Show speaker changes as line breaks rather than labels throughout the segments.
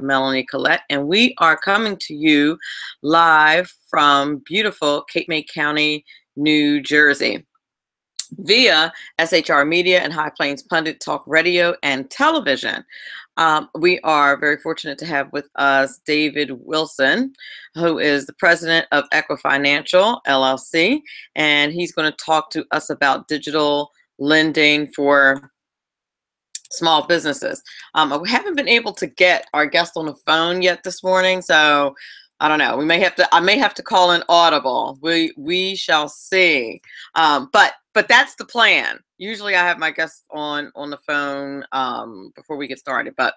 Melanie Collette, and we are coming to you live from beautiful Cape May County, New Jersey, via SHR Media and High Plains Pundit Talk Radio and Television. We are very fortunate to have with us David Wilson, who is the president of Equifinancial, LLC, and he's going to talk to us about digital lending for small businesses. We haven't been able to get our guest on the phone yet this morning, so I don't know. I may have to call in audible. We shall see. But that's the plan. Usually I have my guests on the phone before we get started, but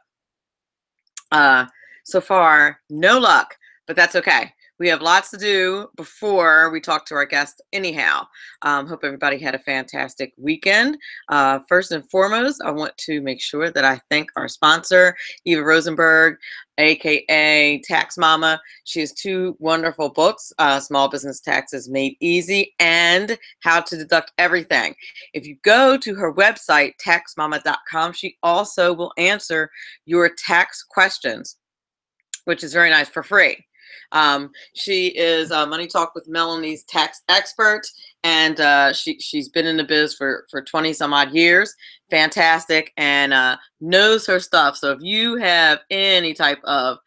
so far no luck. But that's okay. We have lots to do before we talk to our guest anyhow. Hope everybody had a fantastic weekend. First and foremost, I want to make sure that I thank our sponsor, Eva Rosenberg, aka Tax Mama. She has two wonderful books, Small Business Taxes Made Easy and How to Deduct Everything. If you go to her website, taxmama.com, she also will answer your tax questions, which is very nice, for free. She is Money Talk with Melanie's tax expert, and she's been in the biz for 20 some odd years. Fantastic, and knows her stuff. So if you have any type of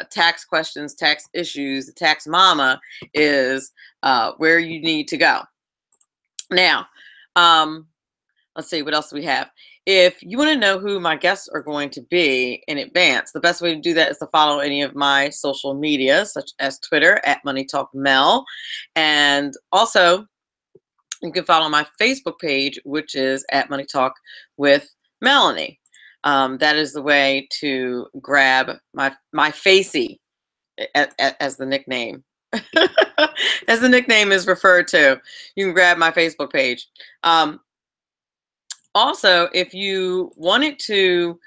tax questions, tax issues, the Tax Mama is where you need to go. Now, let's see, what else do we have? If you want to know who my guests are going to be in advance, the best way to do that is to follow any of my social media, such as Twitter at Money Talk Mel. And also, you can follow my Facebook page, which is at Money Talk with Melanie. That is the way to grab my facey, as the nickname. As the nickname is referred to. You can grab my Facebook page. Also, if you want to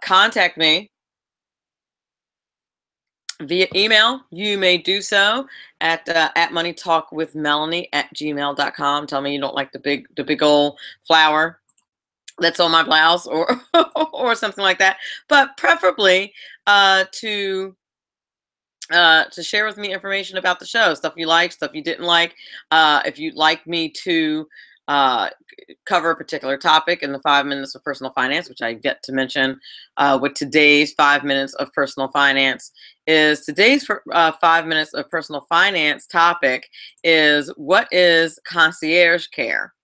contact me via email, you may do so at moneytalkwithmelanie@gmail.com. Tell me you don't like the big old flower that's on my blouse or or something like that, but preferably to share with me information about the show, stuff you like, stuff you didn't like. If you'd like me to cover a particular topic in the 5 minutes of personal finance, which I get to mention with today's 5 minutes of personal finance, is today's 5 minutes of personal finance topic is, what is concierge care?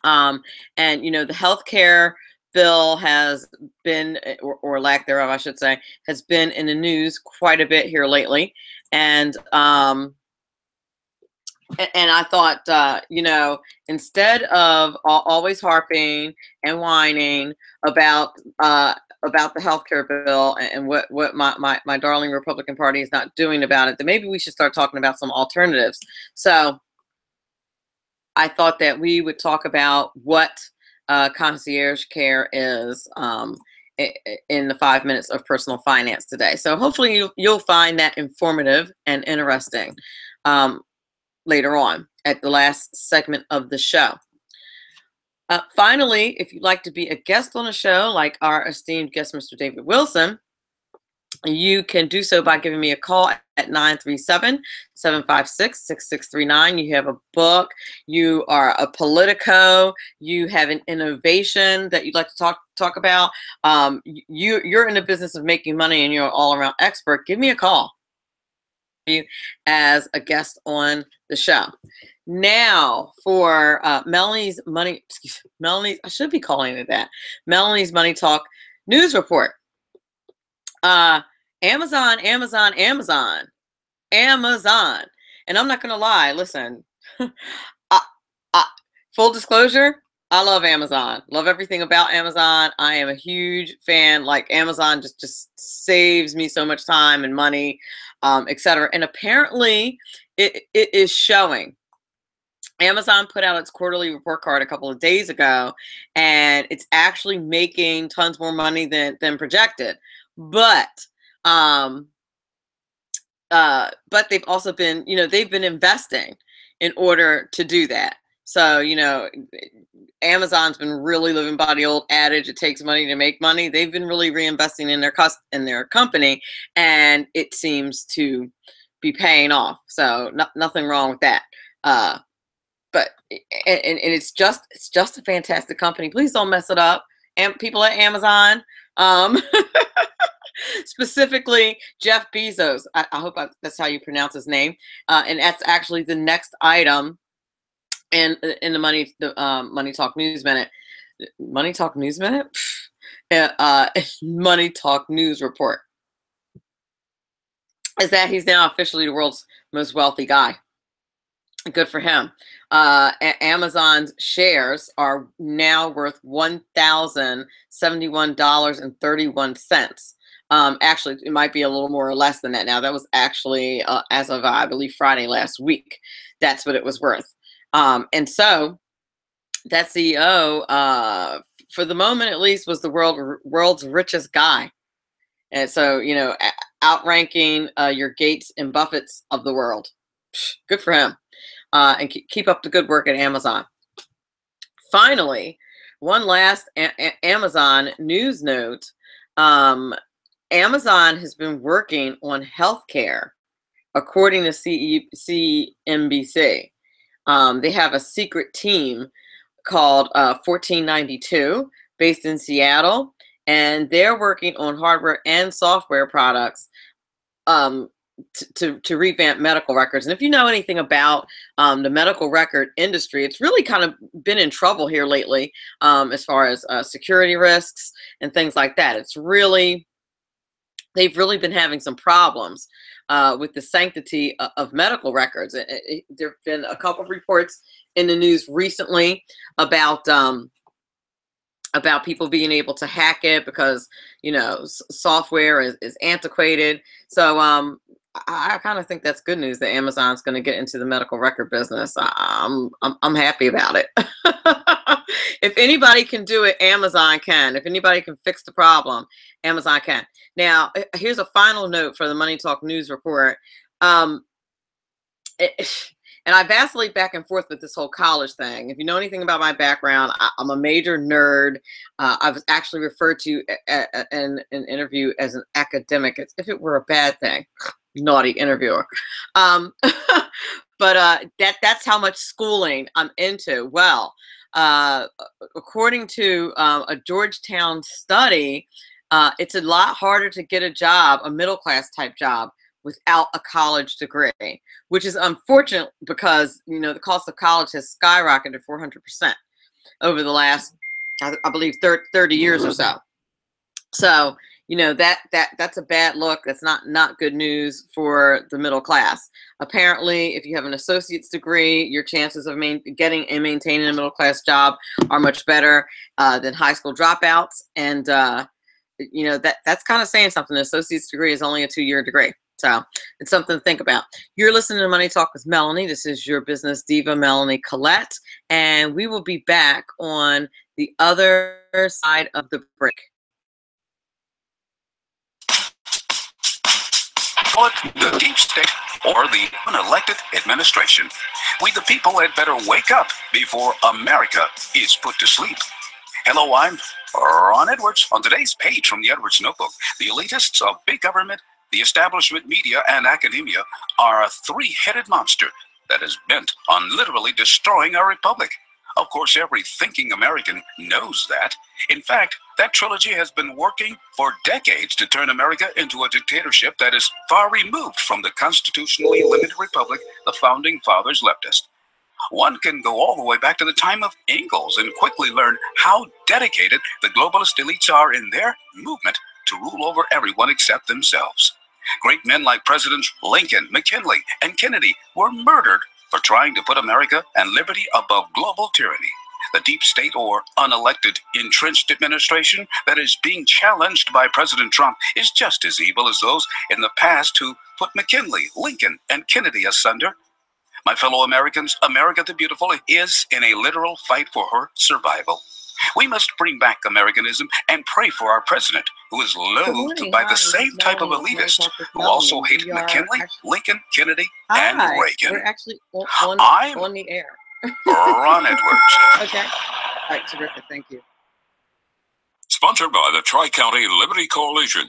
And you know, the healthcare bill has been, or lack thereof, I should say, has been in the news quite a bit here lately. And I thought, you know, instead of always harping and whining about the healthcare bill and what my darling Republican Party is not doing about it, then maybe we should start talking about some alternatives. So I thought that we would talk about what concierge care is in the 5 minutes of personal finance today. So hopefully you'll find that informative and interesting later on at the last segment of the show. Finally, if you'd like to be a guest on the show, like our esteemed guest, Mr. David Wilson, you can do so by giving me a call at 937-756-6639. You have a book, you are a Politico, you have an innovation that you'd like to talk about. You're in the business of making money and you're an all-around expert. Give me a call as a guest on the show. Now for Melanie's I should be calling it that, Melanie's Money Talk News Report. Amazon. And I'm not going to lie. Listen, full disclosure, I love Amazon. Love everything about Amazon. I am a huge fan. Like, Amazon just saves me so much time and money, etc. And apparently it is showing. Amazon put out its quarterly report card a couple of days ago, and it's actually making tons more money than projected. But they've also been, you know, they've been investing in order to do that. So, you know, Amazon's been really living by the old adage, it takes money to make money. They've been really reinvesting in their company, and it seems to be paying off. So nothing wrong with that. But and it's just a fantastic company. Please don't mess it up. And people at Amazon, um, specifically Jeff Bezos. I hope that's how you pronounce his name. And that's actually the next item in the Money Talk News Minute. Money Talk News Minute. Money Talk News Report is that he's now officially the world's most wealthy guy. Good for him. Amazon's shares are now worth $1,071.31. Actually, it might be a little more or less than that now. That was actually as of, I believe, Friday last week. That's what it was worth. And so that CEO, for the moment at least, was the world's richest guy. And so, you know, outranking your Gates and Buffetts of the world. Good for him. And keep up the good work at Amazon. Finally, one last Amazon news note. Amazon has been working on healthcare, according to CNBC. They have a secret team called 1492, based in Seattle, and they're working on hardware and software products to revamp medical records. And if you know anything about the medical record industry, it's really kind of been in trouble here lately, as far as security risks and things like that. They've really been having some problems with the sanctity of medical records. There have been a couple of reports in the news recently about people being able to hack it because, you know, software is antiquated. So I kind of think that's good news that Amazon's going to get into the medical record business. I'm happy about it. If anybody can do it, Amazon can. If anybody can fix the problem, Amazon can. Now, here's a final note for the Money Talk News Report. And I vacillate back and forth with this whole college thing. If you know anything about my background, I'm a major nerd. I was actually referred to in an interview as an academic, as if it were a bad thing. Naughty interviewer. But that's how much schooling I'm into. Well, according to a Georgetown study, it's a lot harder to get a job, a middle-class type job, without a college degree, which is unfortunate because, you know, the cost of college has skyrocketed 400% over the last, I believe, 30 years or so. So, you know, that's a bad look. That's not good news for the middle class. Apparently, if you have an associate's degree, your chances of getting and maintaining a middle class job are much better than high school dropouts. And you know, that's kind of saying something. An associate's degree is only a 2-year degree. So it's something to think about. You're listening to Money Talk with Melanie. This is your business diva, Melanie Collette, and we will be back on the other side of the break.
The deep state or the unelected administration. We the people had better wake up before America is put to sleep. Hello, I'm Ron Edwards. On today's page from the Edwards Notebook, the elitists of big government, the establishment, media, and academia are a three-headed monster that is bent on literally destroying our republic. Of course, every thinking American knows that. In fact, that trilogy has been working for decades to turn America into a dictatorship that is far removed from the constitutionally limited republic the founding fathers left us. One can go all the way back to the time of Engels and quickly learn how dedicated the globalist elites are in their movement to rule over everyone except themselves. Great men like Presidents Lincoln, McKinley, and Kennedy were murdered for trying to put America and liberty above global tyranny. The deep state or unelected entrenched administration that is being challenged by President Trump is just as evil as those in the past who put McKinley, Lincoln, and Kennedy asunder. My fellow Americans, America the Beautiful is in a literal fight for her survival. We must bring back Americanism and pray for our president, who is loathed by the same type of elitist who also hated McKinley, Lincoln, Kennedy, and Reagan.
We're actually on the air.
Ron Edwards.
Okay. All right, terrific. Thank you.
Sponsored by the Tri-County Liberty Coalition.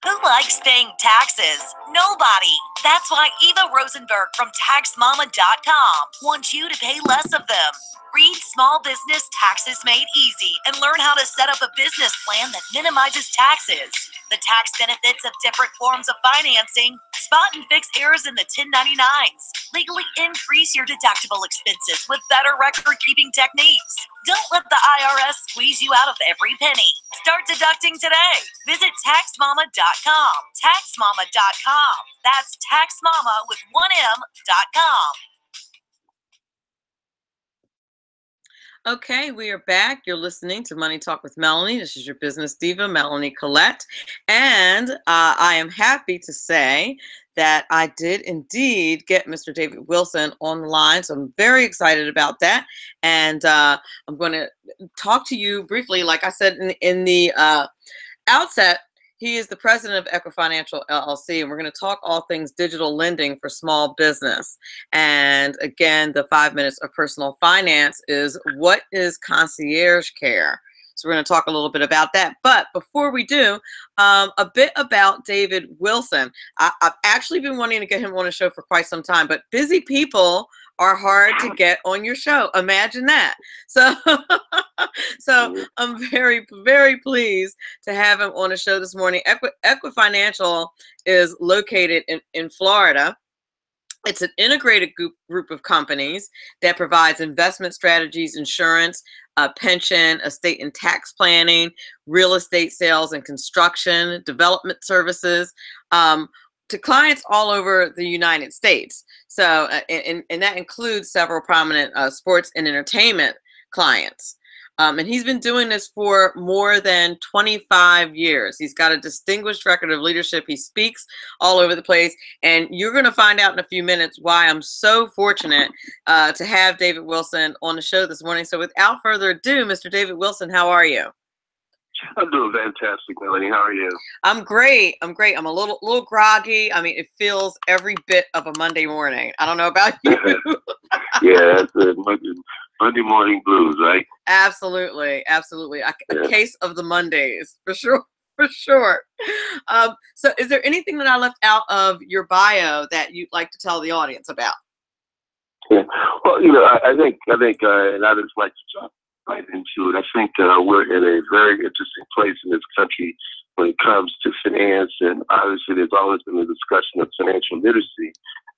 Who likes paying taxes? Nobody. That's why Eva Rosenberg from TaxMama.com wants you to pay less of them. Read Small Business Taxes Made Easy and learn how to set up a business plan that minimizes taxes, the tax benefits of different forms of financing, spot and fix errors in the 1099s, legally increase your deductible expenses with better record-keeping techniques. Don't let the IRS squeeze you out of every penny. Start deducting today. Visit TaxMama.com. TaxMama.com. That's TaxMama with one M.com.
Okay, we are back. You're listening to Money Talk with Melanie. This is your business diva, Melanie Collette. And I am happy to say that I did indeed get Mr. David Wilson on the line. So I'm very excited about that. And I'm going to talk to you briefly. Like I said in the outset, he is the president of Equifinancial, LLC, and we're going to talk all things digital lending for small business. And again, the 5 minutes of personal finance is what is concierge care? So we're going to talk a little bit about that. But before we do, a bit about David Wilson. I've actually been wanting to get him on a show for quite some time, but busy people are hard to get on your show. Imagine that. So, so I'm very, very pleased to have him on a show this morning. Equifinancial is located in Florida. It's an integrated group of companies that provides investment strategies, insurance, pension, estate and tax planning, real estate sales and construction, development services to clients all over the United States. So, and that includes several prominent sports and entertainment clients. And he's been doing this for more than 25 years. He's got a distinguished record of leadership. He speaks all over the place. And you're going to find out in a few minutes why I'm so fortunate to have David Wilson on the show this morning. So without further ado, Mr. David Wilson, how are you?
I'm doing fantastic, Melanie. How are you?
I'm great. I'm great. I'm a little groggy. I mean, it feels every bit of a Monday morning. I don't know about you.
Yeah, it's Monday morning blues, right?
Absolutely. Absolutely. A case of the Mondays, for sure. For sure. So is there anything that I left out of your bio that you'd like to tell the audience about?
Yeah. Well, you know, I think, and I just like to jump right into it. I think we're in a very interesting place in this country when it comes to finance, and obviously there's always been a discussion of financial literacy.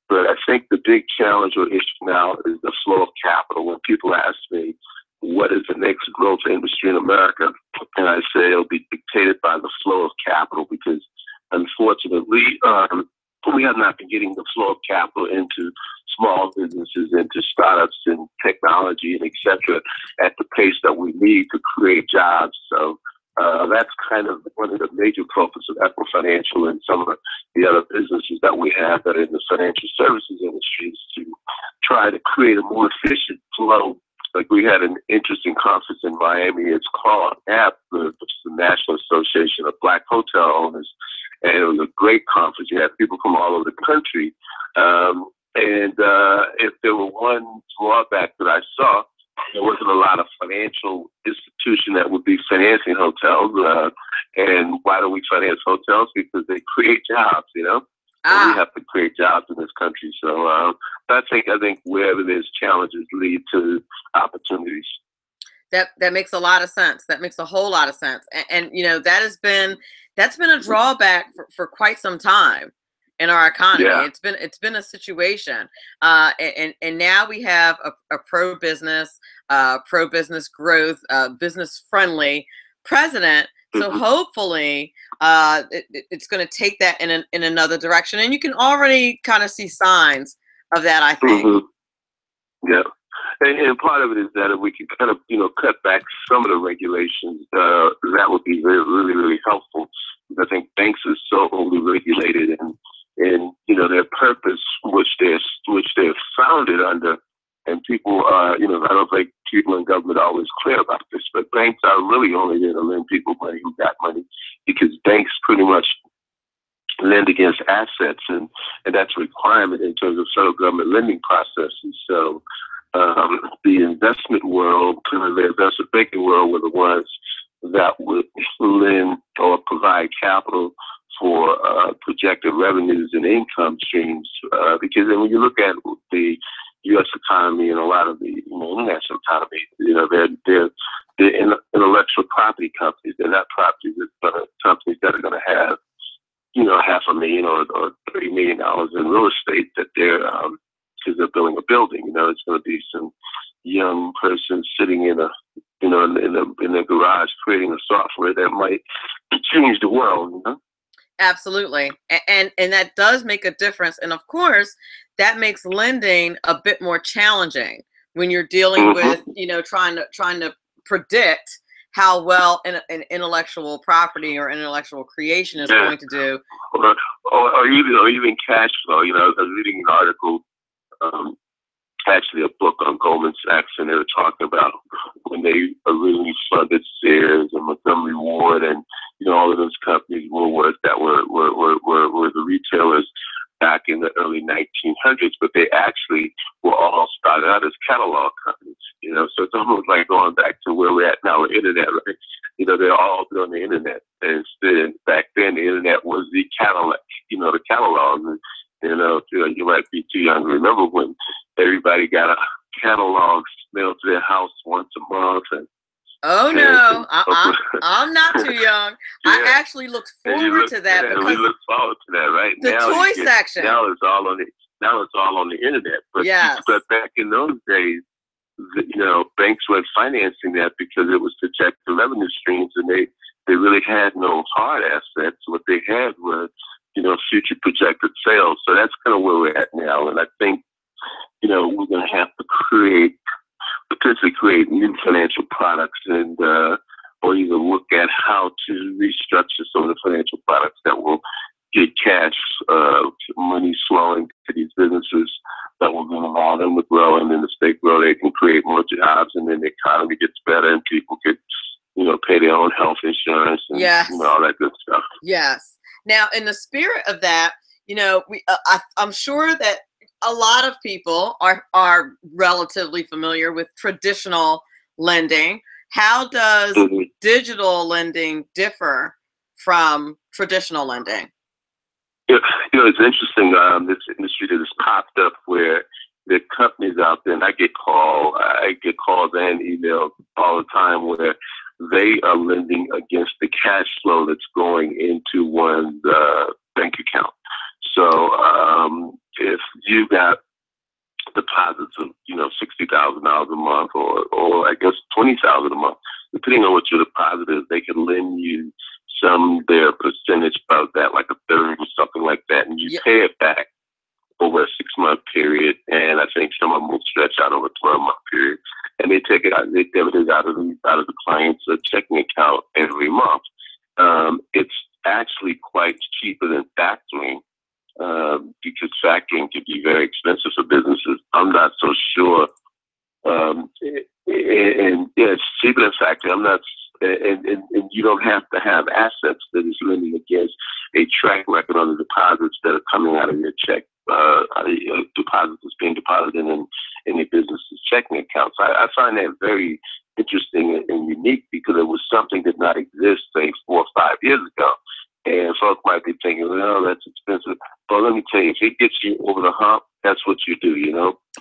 But I think the big challenge or issue now is the flow of capital. When people ask me, what is the next growth industry in America? And I say it'll be dictated by the flow of capital, because unfortunately, we have not been getting the flow of capital into small businesses, into startups and technology and et cetera at the pace that we need to create jobs. So that's kind of one of the major focuses of Equifinancial and some of the other businesses that we have that are in the financial services industry, is to try to create a more efficient flow. Like, we had an interesting conference in Miami. It's called NAB, which is the National Association of Black Hotel Owners. And it was a great conference. You had people from all over the country. If there were one drawback that I saw, there wasn't a lot of financial institution that would be financing hotels. And why do we finance hotels? Because they create jobs, you know? And we have to create jobs in this country. So I think wherever there's challenges lead to opportunities.
That makes a lot of sense. That makes a whole lot of sense. And you know, that's been a drawback for quite some time in our economy. Yeah. It's been a situation. And now we have a pro-business growth, business friendly president. So hopefully it's going to take that in another direction. And you can already kind of see signs of that, I think.
Mm-hmm. Yeah. And part of it is that if we can kind of, you know, cut back some of the regulations, that would be really, really helpful. I think banks are so overly regulated, and you know, their purpose, which they're founded under, and people you know, I don't think people in government are always clear about this, but banks are really only there to lend people money who got money, because banks pretty much lend against assets, and that's a requirement in terms of federal government lending processes. So the investment world, kind of the investment banking world, were the ones that would lend or provide capital for projected revenues and income streams. Because then when you look at the U.S. economy and a lot of the international economy, they're intellectual property companies. They're not companies that are going to have $500,000 or $30 million in real estate that they're because they're building a building. It's going to be some young person sitting in a garage creating a software that might change the world.
Absolutely. And that does make a difference. And of course, that makes lending a bit more challenging when you're dealing with, trying to predict how well an intellectual property or intellectual creation is going to do.
Or even cash flow. I was reading an article, actually a book on Goldman Sachs, and they were talking about when they originally funded Sears and Montgomery Ward and all of those companies, Woolworth, that were the retailers back in the early 1900s, but they actually were all started out as catalog companies. So it's almost like going back to where we're at now with internet, right? They're all doing the internet, and instead back then the internet was the catalog, the catalog. And, you might be too young to remember when everybody got a catalog mailed to their house once a month.
Oh no, I'm not too young. Yeah. I actually looked forward to that because
we look forward to that, right?
The toy section.
Now it's all on the internet. But
yes.
But back in those days, banks weren't financing that because it was to protect the revenue streams, and they really had no hard assets. What they had was future projected sales. So that's kind of where we're at now. And I think, we're going to have to potentially create new financial products and, or even look at how to restructure some of the financial products that will get cash, money flowing to these businesses that will then allow them to grow. And then as they grow, they can create more jobs, and then the economy gets better and people could, pay their own health insurance and
yes.
All that good stuff.
Yes. Now, in the spirit of that, I'm sure that a lot of people are relatively familiar with traditional lending. How does digital lending differ from traditional lending?
It's interesting. This industry that has popped up where there are companies out there, and I get calls and emails all the time where they are lending against the cash flow that's going into one's bank account. So if you got deposits of $60,000 a month, or I guess $20,000 a month, depending on what your deposit is, they can lend you their percentage of that, like a third or something like that, and you pay it back over a 6-month period, and I think some of them will stretch out over a 12-month period, and they take it out, they debit it out of the client's checking account every month. It's actually quite cheaper than factoring, because factoring can be very expensive for businesses. I'm not so sure, and it's cheaper than factoring. I'm not. And you don't have to have assets that is lending against a track record on the deposits that are coming out of your check, deposits that's being deposited in a business's checking accounts. I find that very interesting and unique because it was something that did not exist, say, 4 or 5 years ago. And folks might be thinking, well, that's expensive. But let me tell you, if it gets you over the hump, that's what you do,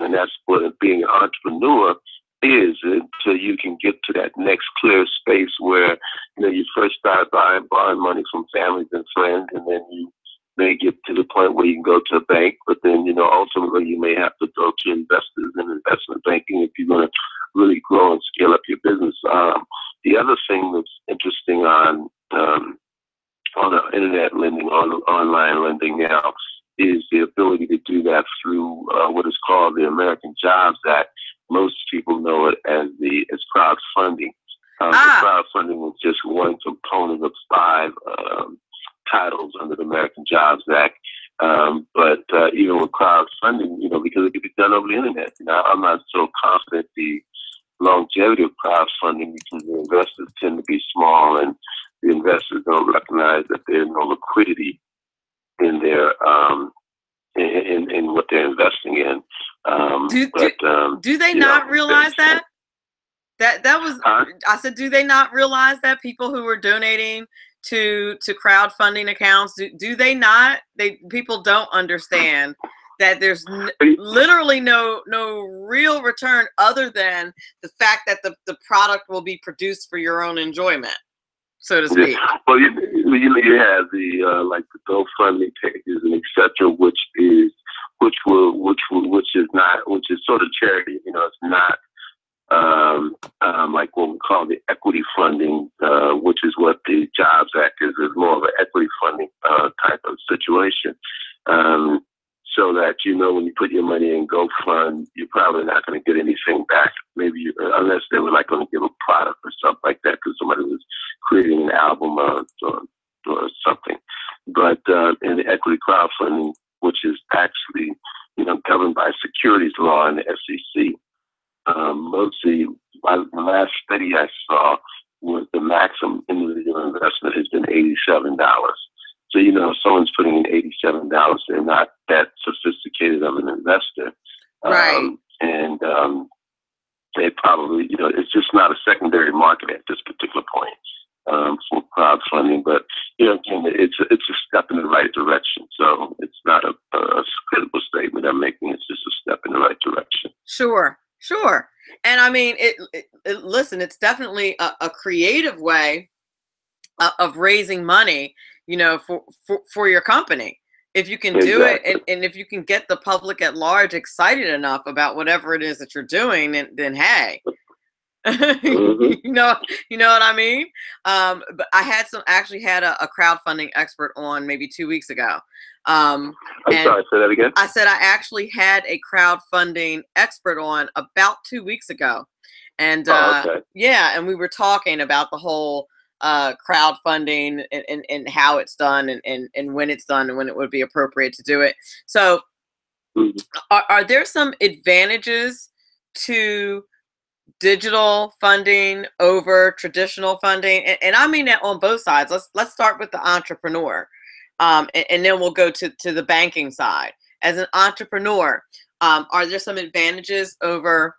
and that's what being an entrepreneur is, until you can get to that next clear space where you first start borrowing money from families and friends, and then you may get to the point where you can go to a bank, but then ultimately you may have to go to investors and investment banking if you're going to really grow and scale up your business. The other thing that's interesting on the internet lending, on online lending now, is the ability to do that through what is called the American Jobs Act. Most people know it as crowdfunding. The crowdfunding was just one component of 5 titles under the American Jobs Act. But even with crowdfunding, because it can be done over the internet, I'm not so confident the longevity of crowdfunding, because the investors tend to be small, and the investors don't recognize that there's no liquidity in their in what they're investing in.
Do Do they not realize that? That was, I said, do they not realize that people who are donating to crowdfunding accounts, do they not? People don't understand that there's literally no real return other than the fact that the product will be produced for your own enjoyment, so to speak.
Well, you have the like the GoFundMe pages and etc., which is sort of charity. It's not like what we call the equity funding, which is what the Jobs Act is more of an equity funding type of situation. So that, when you put your money in GoFund, you're probably not going to get anything back. Maybe unless they were like going to give a product or something like that, because somebody was creating an album or something. But in the equity crowdfunding, which is actually, governed by securities law and the SEC, mostly the last study I saw was the maximum individual investment has been $87. So, if someone's putting in $87, they're not that sophisticated of an investor.
Right.
And they probably, it's just not a secondary market at this particular point for crowdfunding. But, again, it's a step in the right direction. So it's not a critical statement I'm making. It's just a step in the right direction.
Sure. And I mean, listen, it's definitely a creative way of raising money, for your company. If you can do it, and if you can get the public at large excited enough about whatever it is that you're doing, then hey, you know what I mean? But I actually had a crowdfunding expert on maybe 2 weeks ago.
I'm sorry, say that again.
I said I actually had a crowdfunding expert on about 2 weeks ago. And
okay.
Yeah, and we were talking about the whole crowdfunding and how it's done and when it's done and when it would be appropriate to do it. So are there some advantages to digital funding over traditional funding? And I mean that on both sides. Let's start with the entrepreneur. And then we'll go to the banking side. As an entrepreneur, are there some advantages over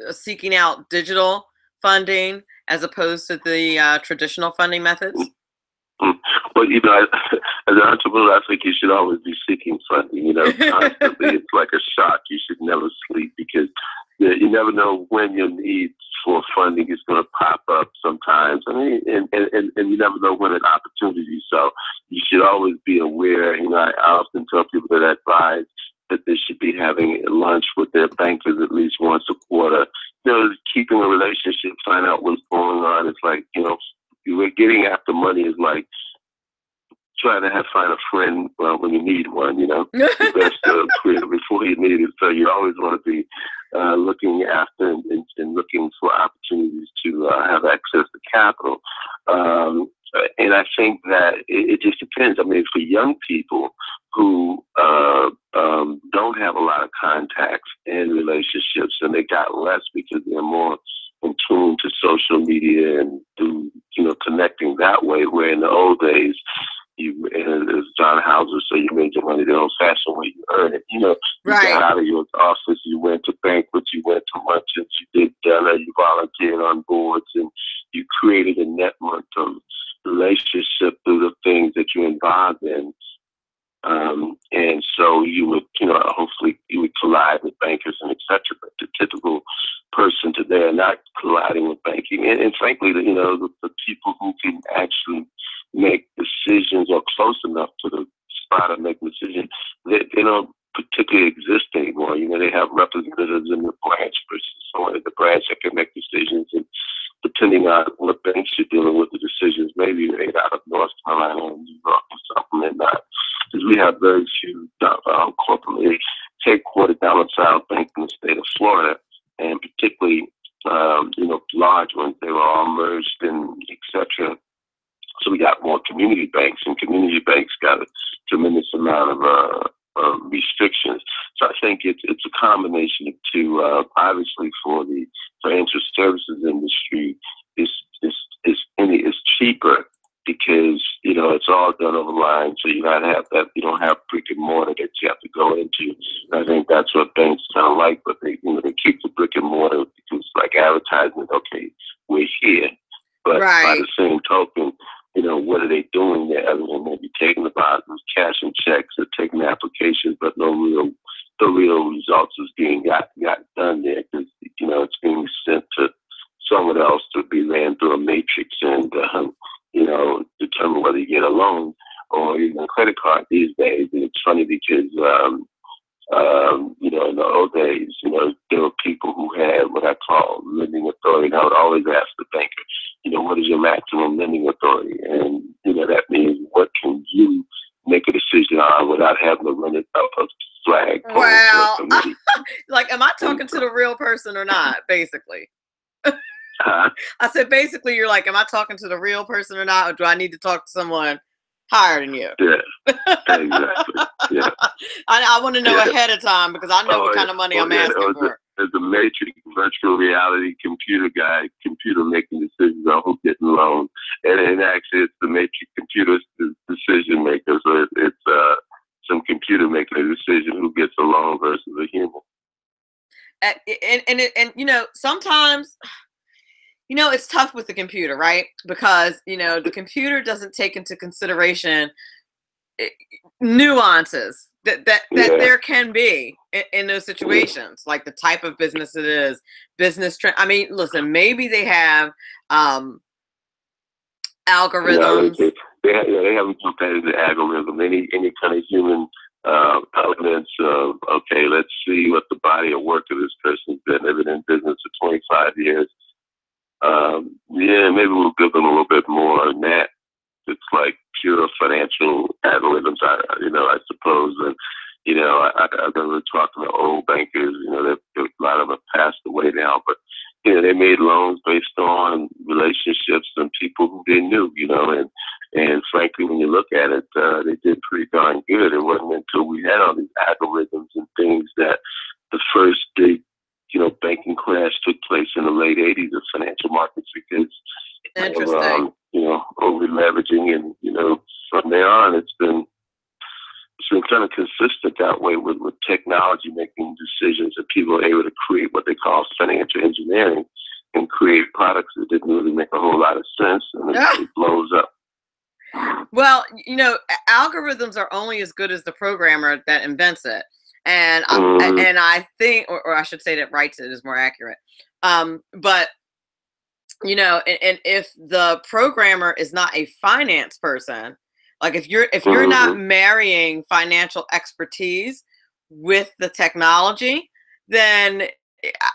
seeking out digital funding as opposed to the traditional funding methods?
Well, as an entrepreneur, I think you should always be seeking funding. Constantly. It's like a shock. You should never sleep because you never know when your need for funding is going to pop up sometimes. I mean, and you never know when an opportunity. So you should always be aware. I often tell people that advise that they should be having lunch with their bankers at least once a quarter. Keeping a relationship, find out what's going on. It's like, we're getting after money is like trying to find a friend when you need one, the best friend before you need it. So you always want to be looking after and looking for opportunities to have access to capital. And I think that it just depends. I mean, for young people who don't have a lot of contacts and relationships, and they got less because they're more in tune to social media and through, connecting that way, where in the old days, as John Houser, so you made your money the old-fashioned way, you earn it. You
right.
Got out of your office, you went to banquets, you went to luncheons, you did dinner, you volunteered on boards, and you created a network of relationship through the things that you're involved in. And so you would, hopefully you would collide with bankers and et cetera. But the typical person today are not colliding with banking. And frankly, the people who can actually make decisions or close enough to the spot of making decisions, they don't particularly exist anymore. They have representatives in the branch versus someone at the branch that can make decisions. And depending on what banks you're dealing with, the decisions may be made out of North Carolina or New York or something and not. Because we have very few corporately headquartered domiciled banks in the state of Florida, and particularly, large ones. They were all merged and et cetera. So we got more community banks, and community banks got a tremendous amount of restrictions. So I think it's a combination of two. Obviously, for the financial services industry, it's cheaper because it's all done online, so you gotta have that. You don't have brick and mortar that you have to go into. And I think that's what banks sound like, but they keep the brick and mortar because it's like advertisement. Okay, we're here, but by
Right.
the same token, what are they doing there other than maybe taking the boxes, cashing checks, or taking applications, but no real results is being got done there because it's being sent to someone else to be ran through a matrix and determine whether you get a loan or even a credit card these days. And it's funny because in the old days, there were people who had what I call lending authority. And I would always ask the banker, what is your maximum lending authority? And that means what can you make a decision on without having to run it up a flag pole to a
Well,
committee.
like, am I talking to the real person or not? Basically.
Huh?
I said, basically, you're like, am I talking to the real person or not? Or do I need to talk to someone higher than you?
Yeah, exactly. Yeah.
I want to know
Yeah.
ahead of time because I know what kind of money I'm asking for.
There's a matrix, virtual reality computer making decisions on who's getting loans. And actually, it's the matrix computer's decision maker. So it's some computer making a decision who gets a loan versus a human.
And sometimes, it's tough with the computer, right? Because, the computer doesn't take into consideration nuances that there can be in those situations, like the type of business it is, business trend. I mean, listen, maybe they have algorithms.
They haven't put that into algorithm. Any kind of human elements of, okay, let's see what the body of work of this person's been. They've been in business for 25 years. Maybe we'll give them a little bit more on that. It's like pure financial algorithms, I suppose. And, I've been talking to old bankers, a lot of them have passed away now, but, they made loans based on relationships and people who they knew, and frankly, when you look at it, they did pretty darn good. It wasn't until we had all these algorithms and things that the first big, banking crash took place in the late 80s of financial markets because
Interesting.
over leveraging, and from there on, it's been kind of consistent that way with technology making decisions, and people are able to create what they call financial engineering and create products that didn't really make a whole lot of sense, and it blows up.
Well, algorithms are only as good as the programmer that invents it. And I think, or I should say that writes it is more accurate. But and if the programmer is not a finance person, like if you're not marrying financial expertise with the technology, then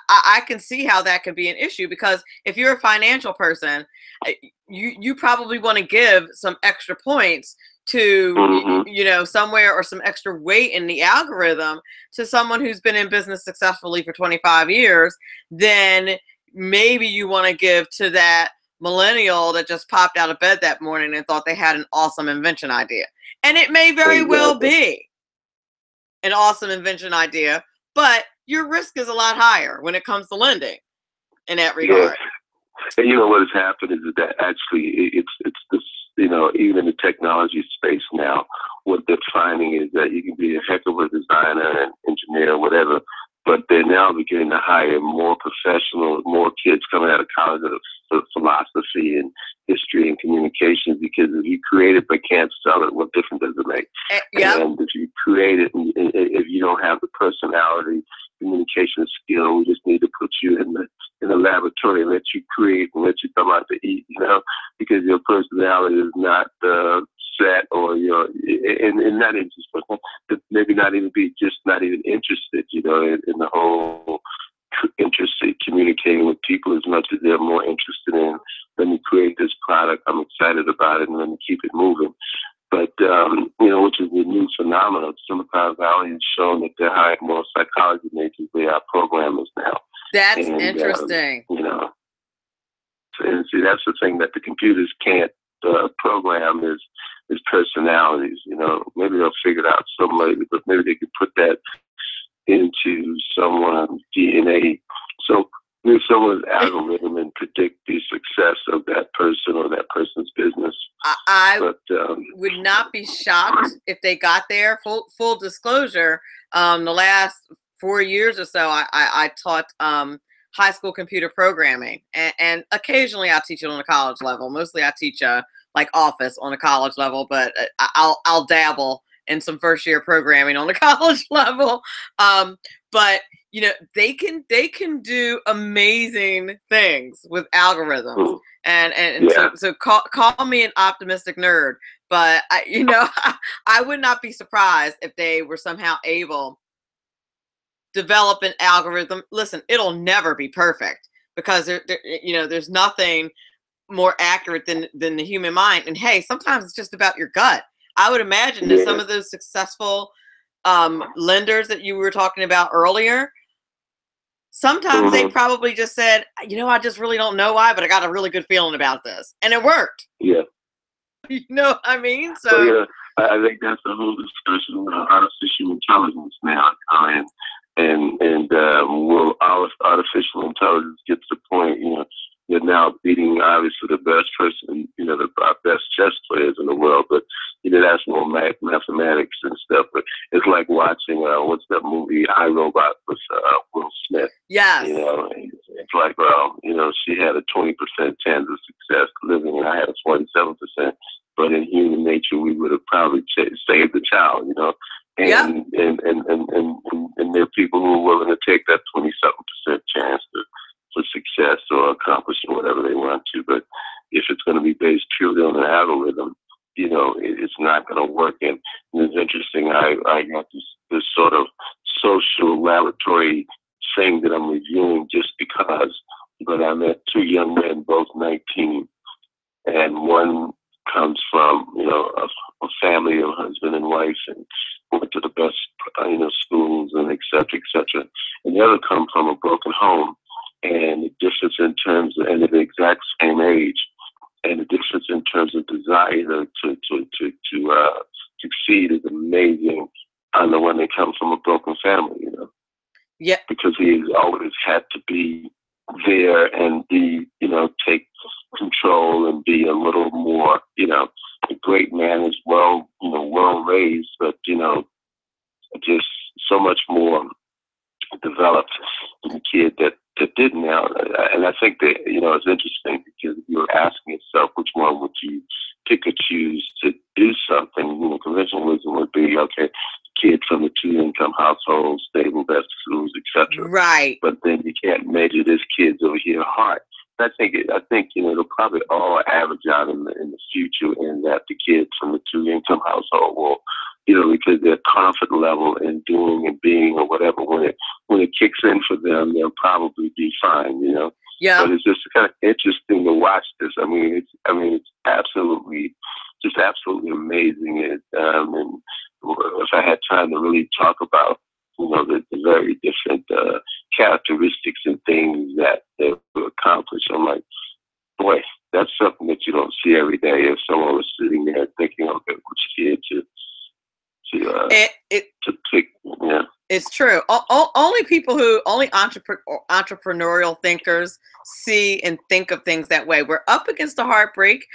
I can see how that could be an issue, because if you're a financial person, you probably want to give some extra points to somewhere, or some extra weight in the algorithm to someone who's been in business successfully for 25 years than maybe you want to give to that millennial that just popped out of bed that morning and thought they had an awesome invention idea. And it may very well be an awesome invention idea, but your risk is a lot higher when it comes to lending in that regard.
Yeah. And what has happened is that actually it's this, even in the technology space now, what they're finding is that you can be a heck of a designer and engineer, whatever, but they're now beginning to hire more kids coming out of college of philosophy and history and communications, because if you create it but can't sell it, what difference does it make? And if you create it, and if you don't have the personality, communication skill, we just need to put you in the laboratory and let you create and let you come out to eat, because your personality is not set, or and not interested, maybe not even interested, in the whole interested communicating with people as much as they're more interested in, let me create this product, I'm excited about it, and let me keep it moving. But, which is a new phenomenon. Silicon Valley has shown that they're hiring more psychology majors. They are programmers now.
That's interesting.
And see, that's the thing that the computers can't program is personalities. Maybe they'll figure it out some later, but maybe they could put that into someone's DNA. So maybe someone's algorithm and predict the success of that person or that person's business.
would not be shocked if they got there. Full disclosure, the last 4 years or so, I taught high school computer programming, and occasionally I teach it on a college level. Mostly I teach like Office on a college level, but I'll dabble in some first year programming on a college level. But you know, they can do amazing things with algorithms. And so call me an optimistic nerd, but I would not be surprised if they were somehow able to develop an algorithm. Listen, it'll never be perfect because there's nothing more accurate than the human mind. And hey, sometimes it's just about your gut. I would imagine that some of those successful lenders that you were talking about earlier, sometimes they probably just said, I just really don't know why, but I got a really good feeling about this. And it worked.
Yeah.
You know what I mean? So
yeah, I think that's the whole discussion about artificial intelligence now. Will artificial intelligence get to the point, you're now beating obviously the best person, the best chess players in the world, but that's more mathematics and stuff. But it's like watching what's that movie I, Robot with Will Smith.
Yes.
It's like she had a 20% chance of success living, and I had a 47%. But in human nature, we would have probably saved the child. And there are people who are willing to take that 27% chance for success or accomplishing whatever they want to. But if it's going to be based purely on an algorithm, it's not going to work. And it's interesting. I got this sort of social laboratory thing that I'm reviewing just because. But I met two young men, both 19, and one comes from a family of husband and wife and went to the best schools and et cetera, and the other come from a broken home, and the difference in terms of, and they're the exact same age, and the difference in terms of desire to succeed is amazing on the one that comes from a broken family,
Yeah.
Because he's always had to be there and be, take control and be a little more, a great man is well raised, but, just so much more developed than the kid that didn't now. And I think that, it's interesting because you're asking yourself, which one would you pick or choose to do something? Conventional wisdom would be, okay, kid from a two-income household, stable, best schools, etc.
Right.
But then you can't measure this kid's over here heart. I think they'll probably all average out in the future, in that the kids from the two-income household will, because their confidence level in doing and being or whatever, when it kicks in for them, they'll probably be fine,
Yeah.
But it's just kind of interesting to watch this. It's absolutely amazing. And if I had time to really talk about, the very different characteristics and things that they will accomplish, I'm like, boy, that's something that you don't see every day. If someone was sitting there thinking, okay, which kid to pick, yeah.
It's true. Only entrepreneurial thinkers see and think of things that way. We're up against a heartbreak.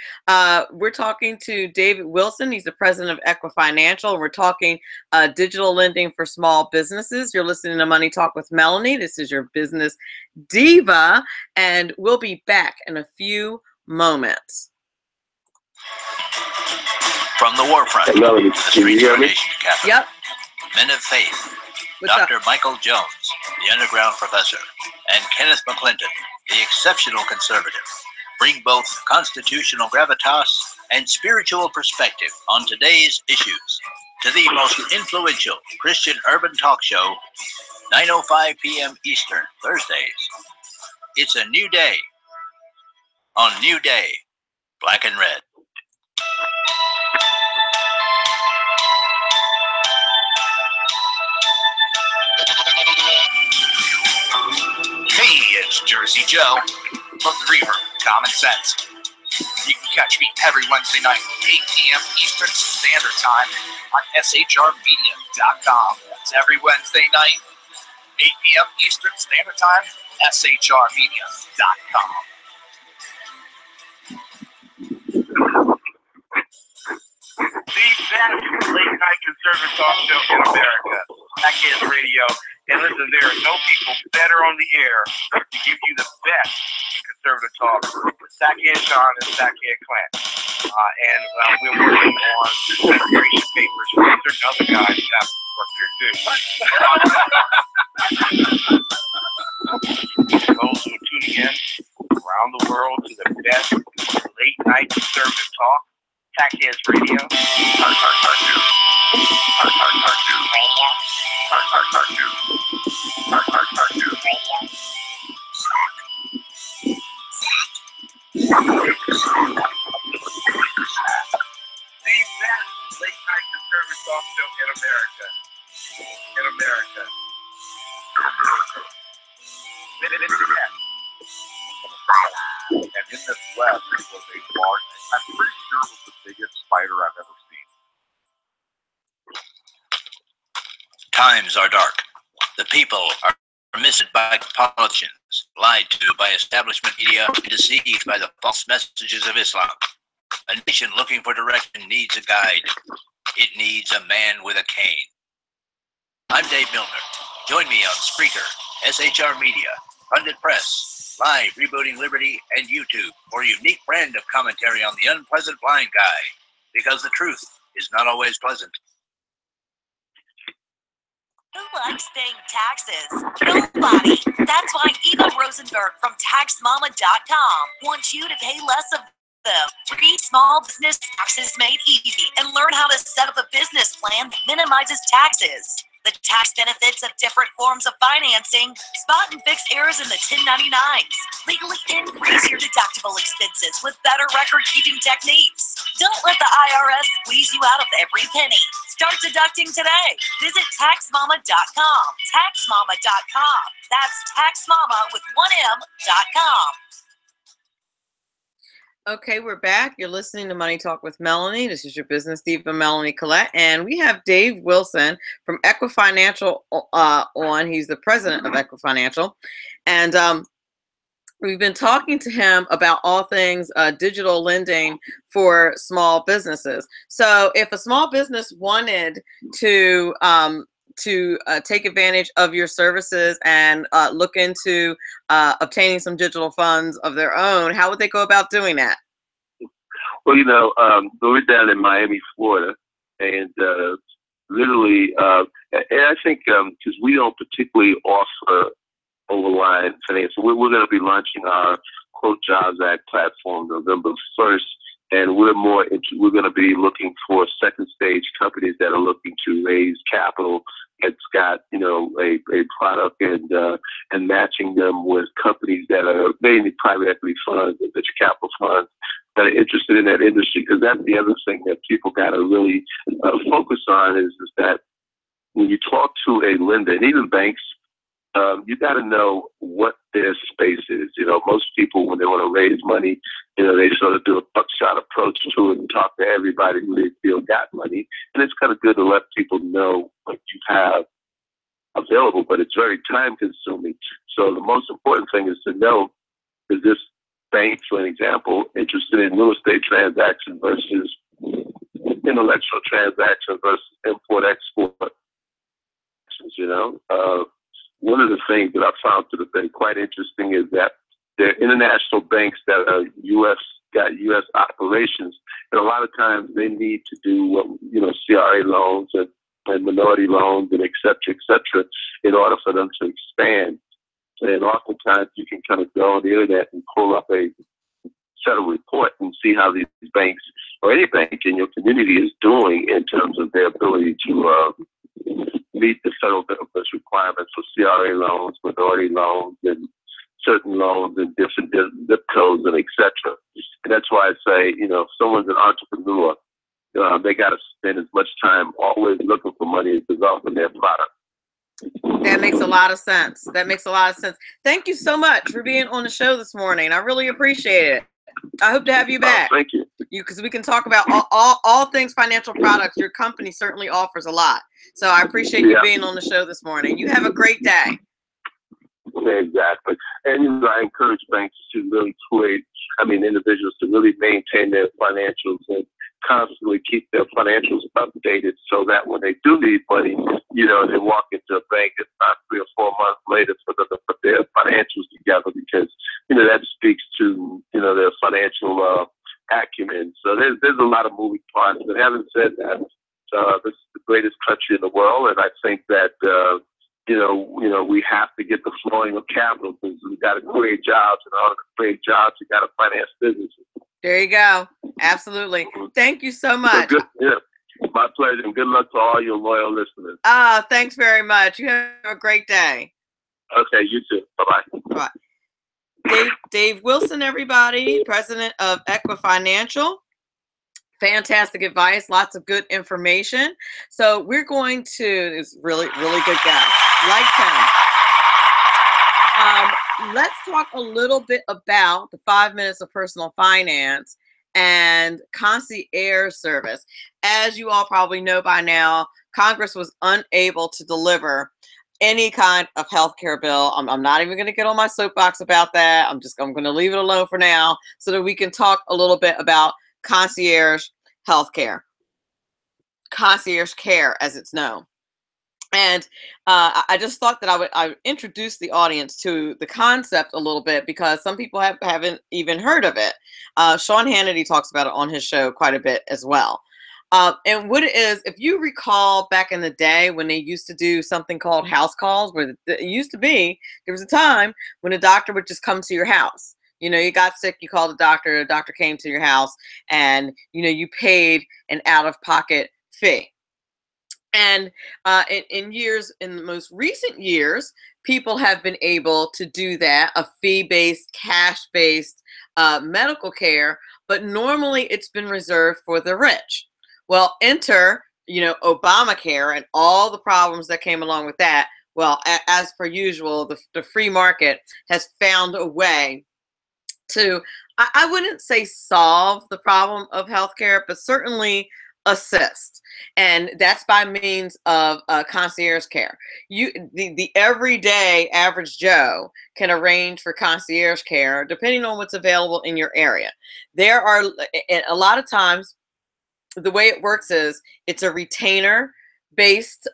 We're talking to David Wilson. He's the president of Equifinancial. We're talking digital lending for small businesses. You're listening to Money Talk with Melanie. This is your business diva, and we'll be back in a few moments.
From the warfront to the streets of our nation's capital.
Yep.
Men of faith.
What's
Dr.
up?
Michael Jones, the underground professor, and Kenneth McClinton, the exceptional conservative, bring both constitutional gravitas and spiritual perspective on today's issues to the most influential Christian urban talk show, 9:05 p.m. Eastern, Thursdays. It's a new day on New Day, Black and Red.
Hey, it's Jersey Joe from Reaver Common Sense. You can catch me every Wednesday night, 8 p.m. Eastern Standard Time on shrmedia.com. That's every Wednesday night, 8 p.m. Eastern Standard Time, shrmedia.com.
America. Tackheads Radio. And listen, there are no people better on the air to give you the best in conservative talk. Tackhead Sean and Tackhead Clint. And we're working on separation papers for certain other guys who have to work here too. Those who are tuning in around the world to the best late night conservative talk, Tackheads Radio. The best late night conservative talk show in America. In America. And in this web, it was a large, I'm pretty sure it was the biggest spider I've ever seen.
Times are dark. The people are misled by politicians, lied to by establishment media, and deceived by the false messages of Islam. A nation looking for direction needs a guide. It needs a man with a cane. I'm Dave Milner. Join me on Spreaker, SHR Media, Pundit Press, Live Rebooting Liberty, and YouTube for a unique brand of commentary on the unpleasant blind guy, because the truth is not always pleasant.
Who likes paying taxes? Nobody. That's why Eva Rosenberg from TaxMama.com wants you to pay less of them. Read Small Business Taxes Made Easy and learn how to set up a business plan that minimizes taxes. The tax benefits of different forms of financing, spot and fix errors in the 1099s, legally increase your deductible expenses with better record-keeping techniques. Don't let the IRS squeeze you out of every penny. Start deducting today. Visit TaxMama.com. TaxMama.com. That's TaxMama with one M.com.
Okay, we're back. You're listening to Money Talk with Melanie. This is your business diva, Melanie Collette. And we have Dave Wilson from Equifinancial on. He's the president of Equifinancial. And we've been talking to him about all things digital lending for small businesses. So if a small business wanted to take advantage of your services and look into obtaining some digital funds of their own, how would they go about doing that?
Well, we're down in Miami, Florida, and literally, and I think because we don't particularly offer overline financing, we're going to be launching our Quote Jobs Act platform November 1st. And we're going to be looking for second stage companies that are looking to raise capital that's got, a product and matching them with companies that are mainly private equity funds and venture capital funds that are interested in that industry. Because that's the other thing that people got to really focus on is that when you talk to a lender, and even banks, you got to know what their space is. Most people, when they want to raise money, they sort of do a buckshot approach to it and talk to everybody who they feel got money. And it's kind of good to let people know what you have available, but it's very time consuming. So the most important thing is to know, is this bank, for an example, interested in real estate transaction versus intellectual transaction versus import-export? One of the things that I found to have been quite interesting is that there are international banks that are got U.S. operations, and a lot of times they need to do CRA loans and minority loans and et cetera, in order for them to expand. And oftentimes you can kind of go on the internet and pull up a federal report and see how these banks or any bank in your community is doing in terms of their ability to meet the federal benefits requirements for CRA loans, minority loans, and certain loans in different zip codes and et cetera. And that's why I say, if someone's an entrepreneur, they got to spend as much time always looking for money and developing their product.
That makes a lot of sense. Thank you so much for being on the show this morning. I really appreciate it. I hope to have you back.
Thank you.
Because we can talk about all things financial products. Your company certainly offers a lot. So I appreciate you being on the show this morning. You have a great day.
Exactly. And I encourage banks to really individuals to really maintain their financials constantly keep their financials updated so that when they do need money, they walk into a bank and not 3 or 4 months later for them to put their financials together because, that speaks to, their financial acumen. So there's a lot of moving parts. But having said that, this is the greatest country in the world, and I think that, we have to get the flowing of capital because we've got to create jobs. In order to create jobs, you got to finance businesses.
There you go. Absolutely. Thank you so much.
My pleasure, and good luck to all your loyal listeners.
Thanks very much. You have a great day.
Okay, you too. Bye-bye.
Bye. Dave Wilson, everybody, president of Equifinancial. Fantastic advice, lots of good information. So we're going to, it's really, really good guys. Like him. Let's talk a little bit about the 5 minutes of personal finance and concierge service. As you all probably know by now, Congress was unable to deliver any kind of healthcare bill. I'm not even going to get on my soapbox about that. I'm going to leave it alone for now so that we can talk a little bit about concierge healthcare, concierge care as it's known. And I just thought that I would introduce the audience to the concept a little bit because some people haven't even heard of it. Sean Hannity talks about it on his show quite a bit as well. And what it is, if you recall back in the day when they used to do something called house calls, where it used to be, there was a time when a doctor would just come to your house. You got sick, you called the doctor came to your house, and, you paid an out-of-pocket fee. And in the most recent years, people have been able to do that, a fee-based, cash-based medical care, but normally it's been reserved for the rich. Well, enter, Obamacare and all the problems that came along with that. Well, as per usual, the free market has found a way to, I wouldn't say solve the problem of healthcare, but certainly assist. And that's by means of concierge care. The everyday average Joe can arrange for concierge care depending on what's available in your area. There are, a lot of times, the way it works is it's a retainer based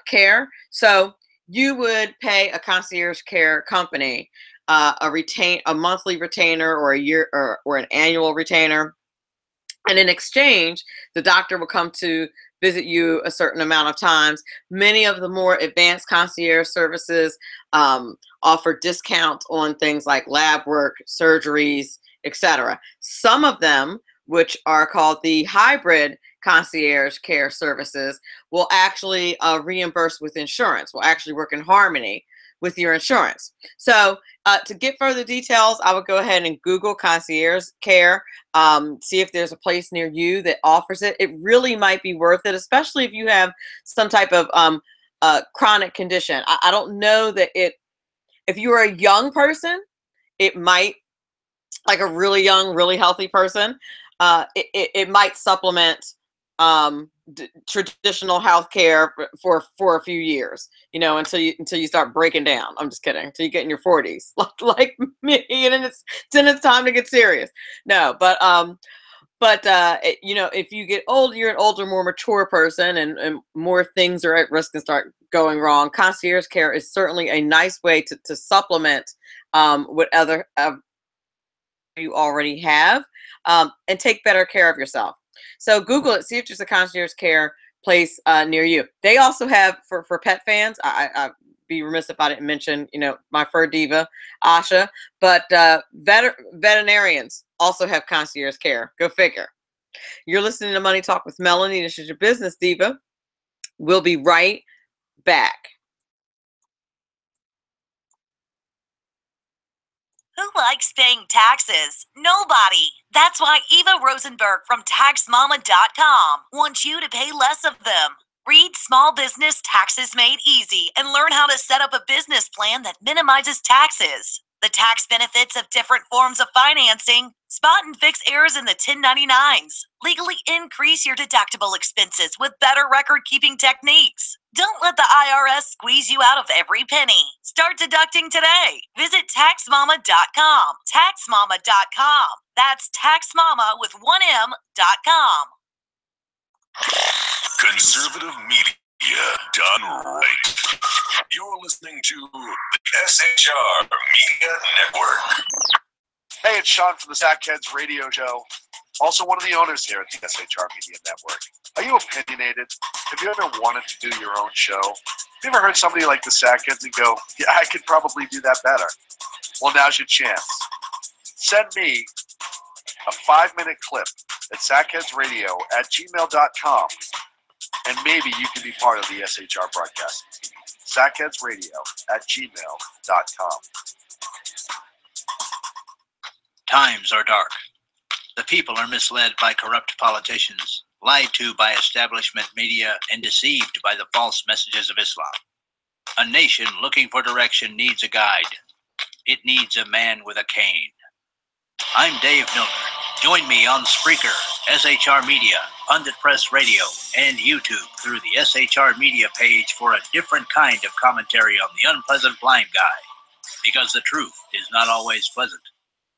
care. So you would pay a concierge care company a monthly retainer or a year or an annual retainer. And in exchange, the doctor will come to visit you a certain amount of times. Many of the more advanced concierge services offer discounts on things like lab work, surgeries, etc. Some of them, which are called the hybrid concierge care services, will actually reimburse with insurance, will actually work in harmony with your insurance. So to get further details, I would go ahead and Google concierge care, see if there's a place near you that offers it. It really might be worth it, especially if you have some type of chronic condition. I don't know that if you're a young person, it might, like a really young, really healthy person, it might supplement traditional healthcare for a few years, until you start breaking down. I'm just kidding. Until you get in your 40s, like me, and then it's time to get serious. No, but if you get older, you're an older, more mature person, and more things are at risk and start going wrong. Concierge care is certainly a nice way to supplement what other you already have, and take better care of yourself. So Google it, see if there's a concierge care place near you. They also have, for pet fans, I'd be remiss if I didn't mention, my fur diva, Asha, but veterinarians also have concierge care. Go figure. You're listening to Money Talk with Melanie. This is your business diva. We'll be right back.
Who likes paying taxes? Nobody. That's why Eva Rosenberg from TaxMama.com wants you to pay less of them. Read Small Business Taxes Made Easy and learn how to set up a business plan that minimizes taxes, the tax benefits of different forms of financing, spot and fix errors in the 1099s, legally increase your deductible expenses with better record-keeping techniques. Don't let the IRS squeeze you out of every penny. Start deducting today. Visit TaxMama.com. TaxMama.com. That's TaxMama with 1M.com.
Conservative media done right. You're listening to the SHR Media Network.
Hey, it's Sean from the Sackheads Radio Show. Also one of the owners here at the SHR Media Network. Are you opinionated? Have you ever wanted to do your own show? Have you ever heard somebody like the Sackheads and go, yeah, I could probably do that better? Well, now's your chance. Send me a 5-minute clip at sackheadsradio@gmail.com, and maybe you can be part of the SHR broadcasting team. sackheadsradio@gmail.com.
Times are dark. The people are misled by corrupt politicians, lied to by establishment media, and deceived by the false messages of Islam. A nation looking for direction needs a guide. It needs a man with a cane. I'm Dave Miller. Join me on Spreaker, SHR Media, Pundit Press Radio, and YouTube through the SHR Media page for a different kind of commentary on the unpleasant blind guy. Because the truth is not always pleasant.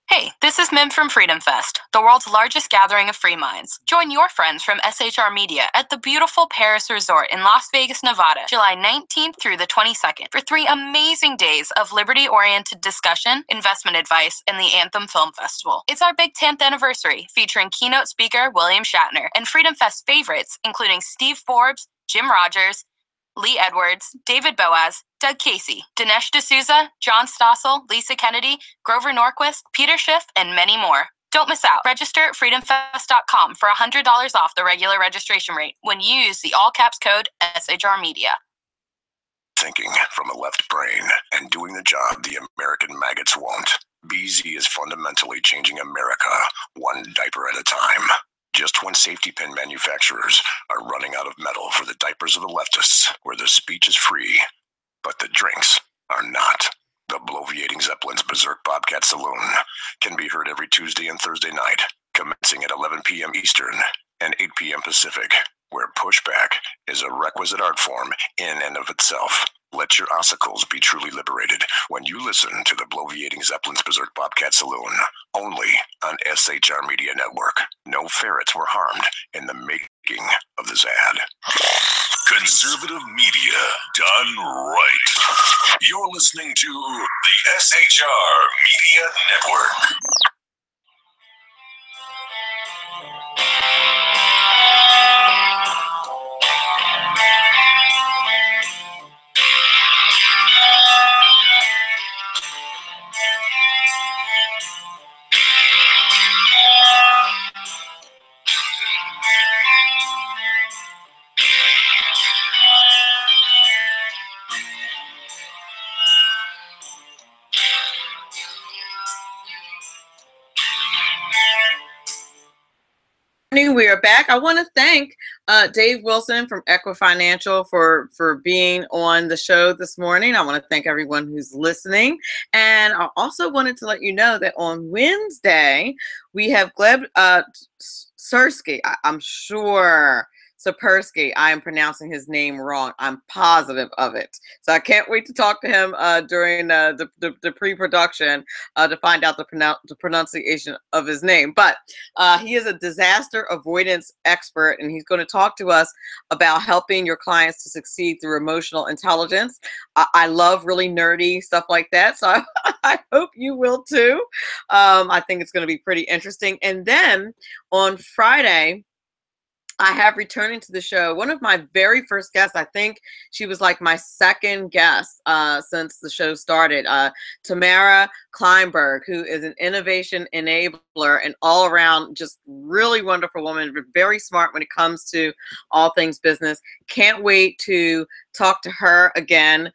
Hey, this is Mim from Freedom Fest, the world's largest gathering of free minds. Join your friends from SHR Media at the beautiful Paris Resort in Las Vegas, Nevada, July 19th through the 22nd for 3 amazing days of liberty-oriented discussion, investment advice, and the Anthem Film Festival. It's our big 10th anniversary, featuring keynote speaker William Shatner and Freedom Fest favorites, including Steve Forbes, Jim Rogers, Lee Edwards, David Boaz, Doug Casey, Dinesh D'Souza, John Stossel, Lisa Kennedy, Grover Norquist, Peter Schiff, and many more. Don't miss out. Register at freedomfest.com for $100 off the regular registration rate when you use the all-caps code SHR Media.
Thinking from a left brain and doing the job the American maggots won't. BZ is fundamentally changing America one diaper at a time. Just when safety pin manufacturers are running out of metal for the diapers of the leftists, where the speech is free, but the drinks are not. The Bloviating Zeppelin's Berserk Bobcat Saloon can be heard every Tuesday and Thursday night, commencing at 11 p.m. Eastern and 8 p.m. Pacific, where pushback is a requisite art form in and of itself. Let your ossicles be truly liberated when you listen to the Bloviating Zeppelin's Berserk Bobcat Saloon, only on SHR Media Network. No ferrets were harmed in the making of this ad. Conservative media done right. You're listening to the SHR Media Network.
We are back. I want to thank Dave Wilson from Equifinancial for being on the show this morning. I want to thank everyone who's listening. And I also wanted to let you know that on Wednesday, we have Gleb Sersky. I'm sure Sapersky. I am pronouncing his name wrong. I'm positive of it. So I can't wait to talk to him during the pre-production to find out the pronunciation of his name. But he is a disaster avoidance expert, and he's going to talk to us about helping your clients to succeed through emotional intelligence. I love really nerdy stuff like that, so I hope you will too. I think it's going to be pretty interesting. And then on Friday, I have returning to the show one of my very first guests. I think she was like my second guest since the show started. Tamara Kleinberg, who is an innovation enabler and all around just really wonderful woman, very smart when it comes to all things business. Can't wait to talk to her again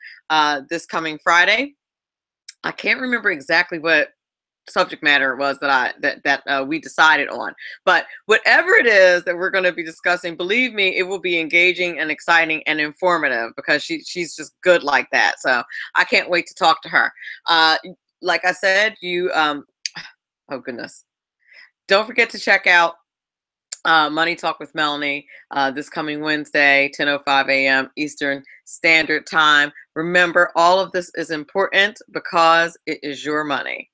this coming Friday. I can't remember exactly what subject matter it was that we decided on, but whatever it is that we're going to be discussing, believe me, it will be engaging and exciting and informative because she's just good like that. So I can't wait to talk to her. Like I said, oh goodness, don't forget to check out Money Talk with Melanie this coming Wednesday, 10:05 a.m. Eastern Standard Time. Remember, all of this is important because it is your money.